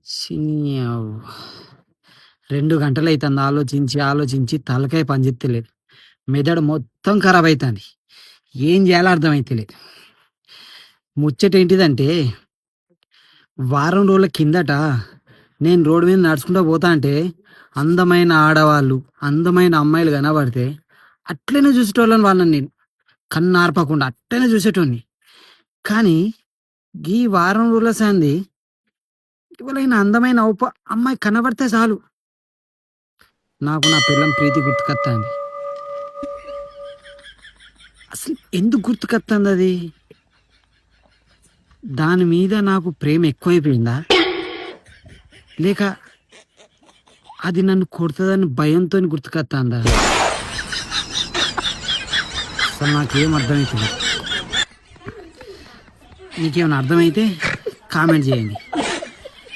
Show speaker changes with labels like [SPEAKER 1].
[SPEAKER 1] చిన్యావ్ 2 గంటలైతంది ఆలోచించి, ఆలోచించి తలకాయ పనిజేత్తలేదు. మెదడు మొత్తం ఖరాబైతాంది. ఏం జేయాలో అర్థమైతలేదు. ముచ్చటేంటిదంటే, వారం రోజుల కిందట నేను రోడ్డు మీద నడుచుకుంటా పోతాంటే, అందమైన ఆడవాళ్ళు, అందమైన అమ్మాయిలు కనబడితే, అట్లనే చూసేటోళ్ళని వాళ్ళని నేను. కన్నార్పకుండా అట్లనే చూసేటోడిని. కానీ, గీ వారం రోజుల సంది ఎవలైనా అందమైన అమ్మాయి కనబడితే చాలు, నాకు నా పెళ్ళాం ప్రీతి గుర్తుకత్తాంది. అసలు ఎందుకు గుర్తుకత్తాందది? దాని మీద నాకు ప్రేమ ఎక్కువైపోయిందా? లేక అది నన్ను కొడతదని భయంతోని గుర్తుకత్తాందా? అసలు నాకేం అర్థమైతలేదు. నీకేమైనా అర్థమైతే కామెంట్ చేయండి.